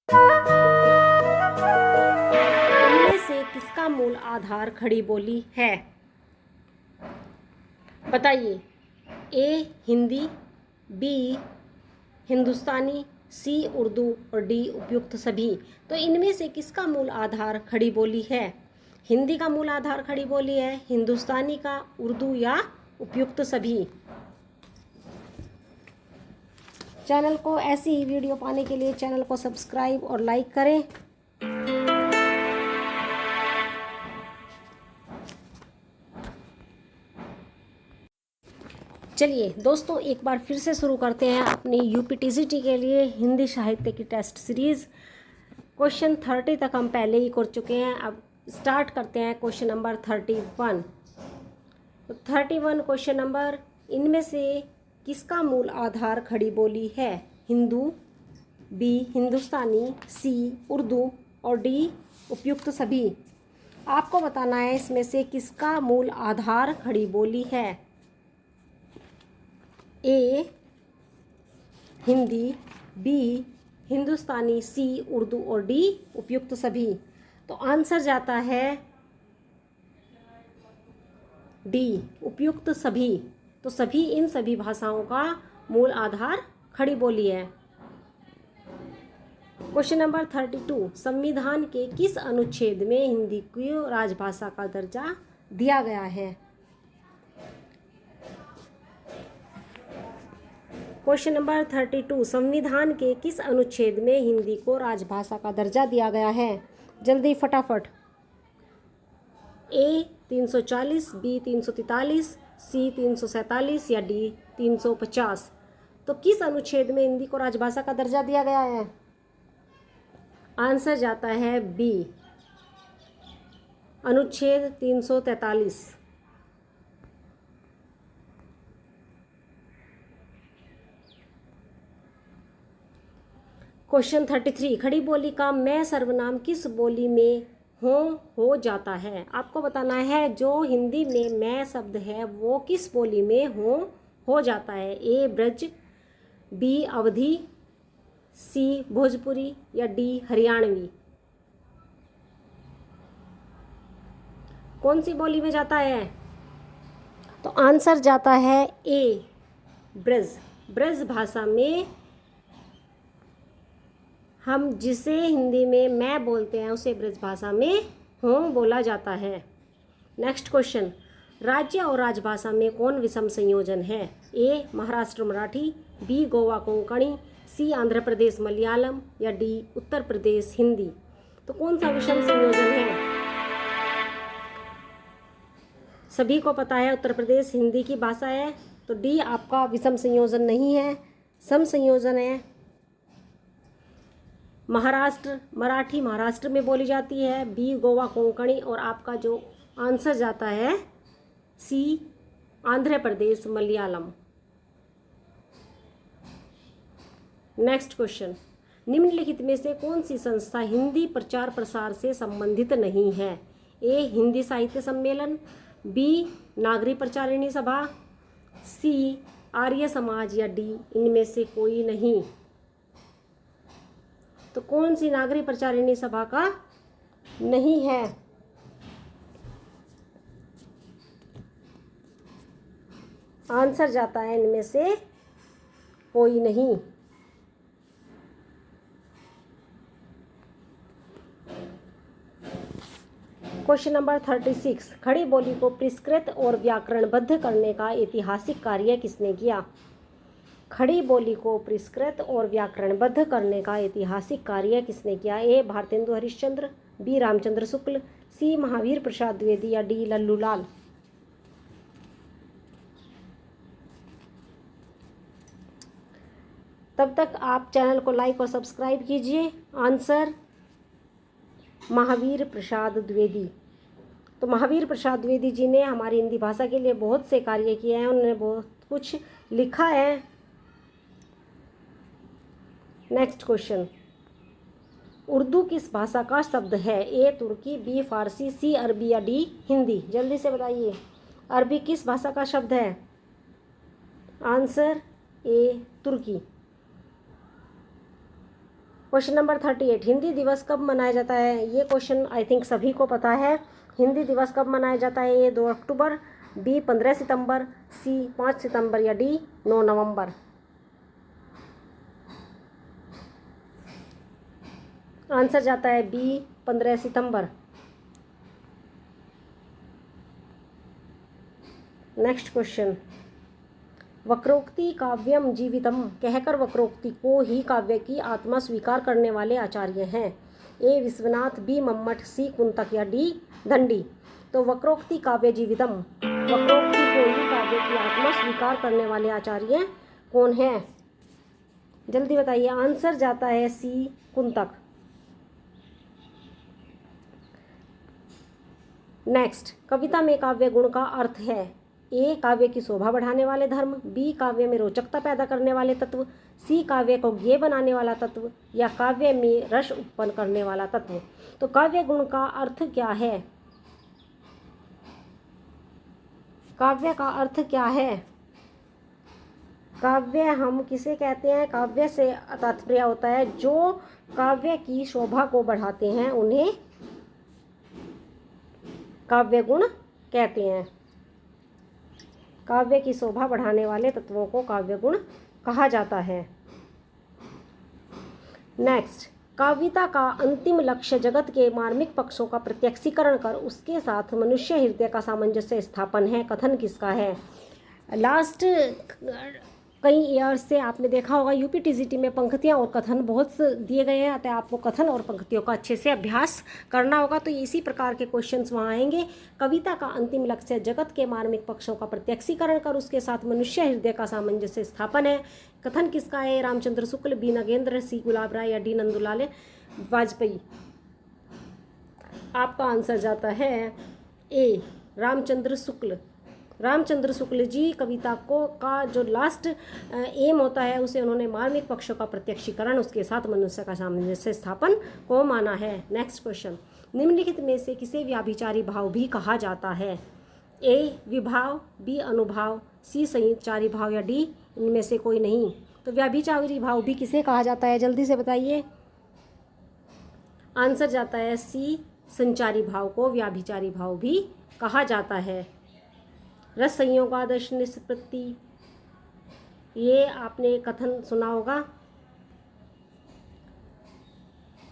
इनमें से किसका मूल आधार खड़ी बोली है? बताइए। ए हिंदी, बी हिंदुस्तानी, सी उर्दू और डी उपयुक्त सभी। तो इनमें से किसका मूल आधार खड़ी बोली है? हिंदी का मूल आधार खड़ी बोली है, हिंदुस्तानी का, उर्दू या उपयुक्त सभी। चैनल को ऐसी ही वीडियो पाने के लिए चैनल को सब्सक्राइब और लाइक करें। चलिए दोस्तों, एक बार फिर से शुरू करते हैं अपनी यूपीटीसीटी के लिए हिंदी साहित्य की टेस्ट सीरीज़। क्वेश्चन 30 तक हम पहले ही कर चुके हैं। अब स्टार्ट करते हैं क्वेश्चन नंबर 31। तो 31 क्वेश्चन नंबर, इनमें से किसका मूल आधार खड़ी बोली है? हिंदू, बी हिंदुस्तानी, सी उर्दू और डी उपयुक्त सभी। आपको बताना है इसमें से किसका मूल आधार खड़ी बोली है। ए हिंदी, बी हिंदुस्तानी, सी उर्दू और डी उपयुक्त सभी। तो आंसर जाता है डी उपयुक्त सभी। तो सभी इन सभी भाषाओं का मूल आधार खड़ी बोली है। क्वेश्चन नंबर 32, संविधान के किस अनुच्छेद में हिंदी को राजभाषा का दर्जा दिया गया है? क्वेश्चन नंबर 32, संविधान के किस अनुच्छेद में हिंदी को राजभाषा का दर्जा दिया गया है? जल्दी फटाफट। ए 340, बी 343, सी 347 या डी 350। तो किस अनुच्छेद में हिंदी को राजभाषा का दर्जा दिया गया है? आंसर जाता है बी, अनुच्छेद 343। क्वेश्चन 33, खड़ी बोली का मैं सर्वनाम किस बोली में हो जाता है? आपको बताना है जो हिंदी में मैं शब्द है वो किस बोली में हो जाता है। ए ब्रज, बी अवधी, सी भोजपुरी या डी हरियाणवी। कौन सी बोली में जाता है? तो आंसर जाता है ए ब्रज। ब्रज भाषा में हम जिसे हिंदी में मैं बोलते हैं उसे ब्रज भाषा में हो बोला जाता है। नेक्स्ट क्वेश्चन, राज्य और राजभाषा में कौन विषम संयोजन है? ए महाराष्ट्र मराठी, बी गोवा कोंकणी, सी आंध्र प्रदेश मलयालम या डी उत्तर प्रदेश हिंदी। तो कौन सा विषम संयोजन है? सभी को पता है उत्तर प्रदेश हिंदी की भाषा है। तो डी आपका विषम संयोजन नहीं है, सम संयोजन है। महाराष्ट्र मराठी महाराष्ट्र में बोली जाती है, बी गोवा कोंकणी और आपका जो आंसर जाता है सी आंध्र प्रदेश मलयालम। नेक्स्ट क्वेश्चन, निम्नलिखित में से कौन सी संस्था हिंदी प्रचार प्रसार से संबंधित नहीं है? ए हिंदी साहित्य सम्मेलन, बी नागरी प्रचारिणी सभा, सी आर्य समाज या डी इनमें से कोई नहीं। तो कौन सी नागरी प्रचारिणी सभा का नहीं है? आंसर जाता है इनमें से कोई नहीं। क्वेश्चन नंबर 36, खड़ी बोली को परिष्कृत और व्याकरणबद्ध करने का ऐतिहासिक कार्य किसने किया? खड़ी बोली को परिष्कृत और व्याकरणबद्ध करने का ऐतिहासिक कार्य किसने किया? ए भारतेंदु हरिश्चंद्र, बी रामचंद्र शुक्ल, सी महावीर प्रसाद द्विवेदी या डी लल्लूलाल। तब तक आप चैनल को लाइक और सब्सक्राइब कीजिए। आंसर महावीर प्रसाद द्विवेदी। तो महावीर प्रसाद द्विवेदी जी ने हमारी हिंदी भाषा के लिए बहुत से कार्य किए हैं, उन्होंने बहुत कुछ लिखा है। नेक्स्ट क्वेश्चन, उर्दू किस भाषा का शब्द है? ए तुर्की, बी फारसी, सी अरबी या डी हिंदी। जल्दी से बताइए, अरबी किस भाषा का शब्द है? आंसर ए तुर्की। क्वेश्चन नंबर 38, हिंदी दिवस कब मनाया जाता है? ये क्वेश्चन आई थिंक सभी को पता है। हिंदी दिवस कब मनाया जाता है? ए 2 अक्टूबर, बी 15 सितंबर, सी 5 सितंबर या डी 9 नवंबर। आंसर जाता है बी 15 सितंबर। नेक्स्ट क्वेश्चन, वक्रोक्ति काव्यम जीवितम कहकर वक्रोक्ति को ही काव्य की आत्मा स्वीकार करने वाले आचार्य हैं? ए विश्वनाथ, बी मम्मट, सी कुंतक या डी दंडी। तो वक्रोक्ति काव्य जीवितम, वक्रोक्ति को ही काव्य की आत्मा स्वीकार करने वाले आचार्य कौन हैं? जल्दी बताइए। आंसर जाता है सी कुंतक। नेक्स्ट, कविता में काव्य गुण का अर्थ है? ए काव्य की शोभा बढ़ाने वाले धर्म, बी काव्य में रोचकता पैदा करने वाले तत्व, सी काव्य को ज्ञेय बनाने वाला तत्व या काव्य में रस उत्पन्न करने वाला तत्व। तो काव्य गुण का अर्थ क्या है? काव्य का अर्थ क्या है? काव्य हम किसे कहते हैं? काव्य से तात्पर्य होता है जो काव्य की शोभा को बढ़ाते हैं, उन्हें काव्य गुण कहते हैं। काव्य की शोभा बढ़ाने वाले तत्वों को काव्य गुण कहा जाता है। नेक्स्ट, कविता का अंतिम लक्ष्य जगत के मार्मिक पक्षों का प्रत्यक्षीकरण कर उसके साथ मनुष्य हृदय का सामंजस्य स्थापन है। कथन किसका है? लास्ट कई ईयर्स से आपने देखा होगा यूपीटीजीटी में पंक्तियाँ और कथन बहुत दिए गए हैं, अतः आपको कथन और पंक्तियों का अच्छे से अभ्यास करना होगा। तो इसी प्रकार के क्वेश्चंस वहाँ आएंगे। कविता का अंतिम लक्ष्य जगत के मार्मिक पक्षों का प्रत्यक्षीकरण कर उसके साथ मनुष्य हृदय का सामंजस्य स्थापन है। कथन किसका है? रामचंद्र शुक्ल, बी नगेंद्र, सी गुलाब राय या डी नंदुलाल वाजपेयी। आपका आंसर जाता है ए रामचंद्र शुक्ल। रामचंद्र शुक्ल जी कविता को का जो लास्ट एम होता है उसे उन्होंने मार्मिक पक्षों का प्रत्यक्षीकरण उसके साथ मनुष्य का सामंजस्य स्थापन को माना है। नेक्स्ट क्वेश्चन, निम्नलिखित में से किसे व्याभिचारी भाव भी कहा जाता है? ए विभाव, बी अनुभाव, सी संचारी भाव या डी इनमें से कोई नहीं। तो व्याभिचारी भाव भी किसे कहा जाता है? जल्दी से बताइए। आंसर जाता है सी संचारी भाव को व्याभिचारी भाव भी कहा जाता है। रस संयोगादर्श निष्पत्ति, ये आपने कथन सुना होगा।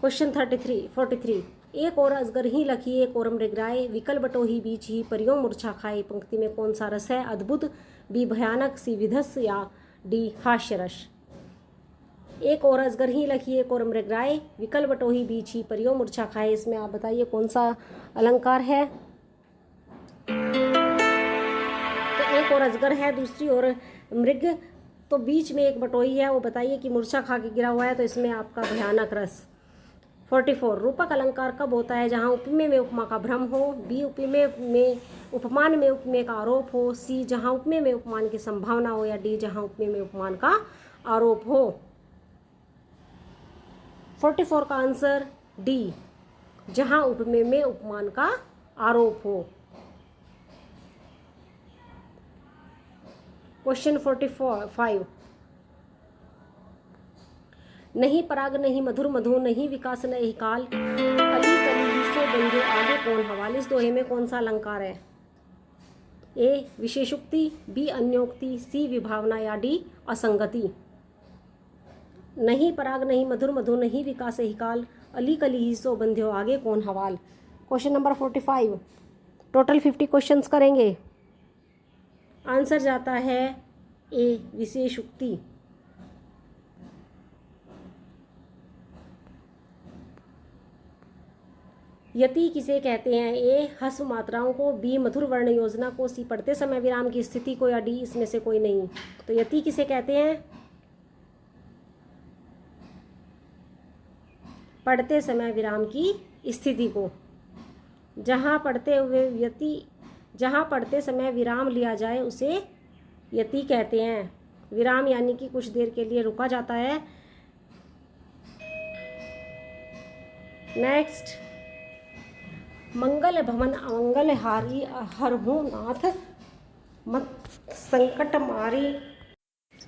क्वेश्चन 43, एक और अजगर ही लखी एक और मृगराए, विकल बटो ही बीच ही परियों मूर्छा खाए। पंक्ति में कौन सा रस है? अद्भुत, बी भयानक, सी विधस या डी हास्य रस। एक और अजगर ही लखी एक और मृगराए, विकल बटो ही बीच ही परियों मूर्छा खाए। इसमें आप बताइए कौन सा अलंकार है? एक और अजगर है, दूसरी ओर मृग, तो बीच में एक बटोही है। वो बताइए कि मूर्छा खा के गिरा हुआ है, तो इसमें आपका भयानक रस। 44, रूपक अलंकार कब होता है? जहाँ उपमेय में उपमा का भ्रम हो, बी उपमेय में उपमान में उपमेय का आरोप हो, सी जहाँ उपमेय में उपमान की संभावना हो या डी जहाँ उपमेय में उपमान का आरोप हो। 44 का आंसर डी, जहाँ उपमेय में उपमान का आरोप हो। क्वेश्चन 45, नहीं पराग नहीं मधुर मधु, नहीं विकास नहीं काल, अली कली सो बंधु आगे कौन हवाल। इस दोहे में कौन सा अलंकार है? ए विशेषोक्ति, बी अन्योक्ति, सी विभावना या डी असंगति। नहीं पराग नहीं मधुर मधु, नहीं विकास ही काल, अली कली सो बंध्यो आगे कौन हवाल। क्वेश्चन नंबर 45, टोटल 50 क्वेश्चंस करेंगे। आंसर जाता है ए विशेषोक्ति। यति किसे कहते हैं? ए हस्व मात्राओं को, बी मधुर वर्ण योजना को, सी पढ़ते समय विराम की स्थिति को या डी इसमें से कोई नहीं। तो यति किसे कहते हैं? पढ़ते समय विराम की स्थिति को। जहाँ पढ़ते समय विराम लिया जाए उसे यति कहते हैं। विराम यानी कि कुछ देर के लिए रुका जाता है। नेक्स्ट, मंगल भवन अमंगल हारी हरहु नाथ मत संकट मारी।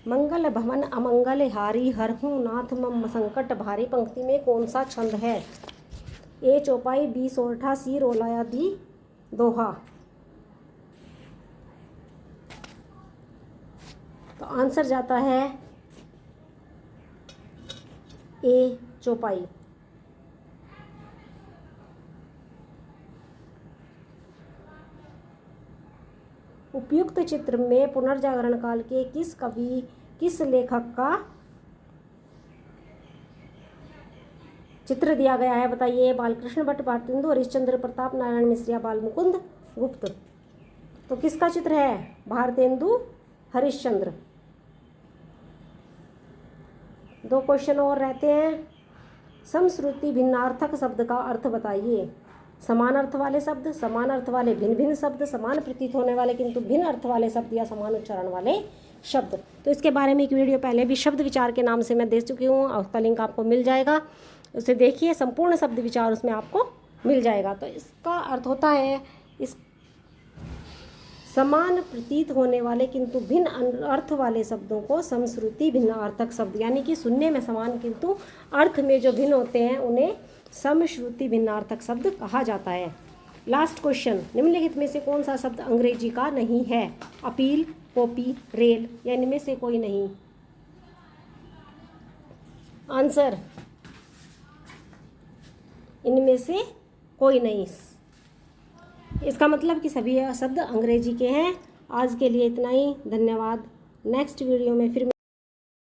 मंगल भवन अमंगल हारी हरहूँ नाथ मम संकट भारी पंक्ति में कौन सा छंद है? ए चौपाई, बी सोरठा, सी रोलाया, दी दोहा। तो आंसर जाता है ए चौपाई। उपयुक्त चित्र में पुनर्जागरण काल के किस कवि, किस लेखक का चित्र दिया गया है? बताइए। बालकृष्ण भट्ट, भारतेंदु हरिश्चंद्र, प्रताप नारायण मिश्र या बाल मुकुंद गुप्त। तो किसका चित्र है? भारतेंदु हरिश्चंद्र। 2 क्वेश्चन और रहते हैं। समश्रुति भिन्नार्थक शब्द का अर्थ बताइए। समान अर्थ वाले शब्द, समान अर्थ वाले भिन्न भिन्न शब्द, समान प्रतीत होने वाले किंतु भिन्न अर्थ वाले शब्द या समान उच्चारण वाले शब्द। तो इसके बारे में एक वीडियो पहले भी शब्द विचार के नाम से मैं दे चुकी हूँ, उसका लिंक आपको मिल जाएगा, उसे देखिए। संपूर्ण शब्द विचार उसमें आपको मिल जाएगा। तो इसका अर्थ होता है इस समान प्रतीत होने वाले किंतु भिन्न अर्थ वाले शब्दों को समश्रुति भिन्नार्थक शब्द, यानी कि सुनने में समान किंतु अर्थ में जो भिन्न होते हैं उन्हें समश्रुति भिन्नार्थक शब्द कहा जाता है। लास्ट क्वेश्चन, निम्नलिखित में से कौन सा शब्द अंग्रेजी का नहीं है? अपील, कॉपी, रेल या इनमें से कोई नहीं? आंसर इनमें से कोई नहीं। इसका मतलब कि सभी शब्द अंग्रेजी के हैं। आज के लिए इतना ही, धन्यवाद। नेक्स्ट वीडियो में फिर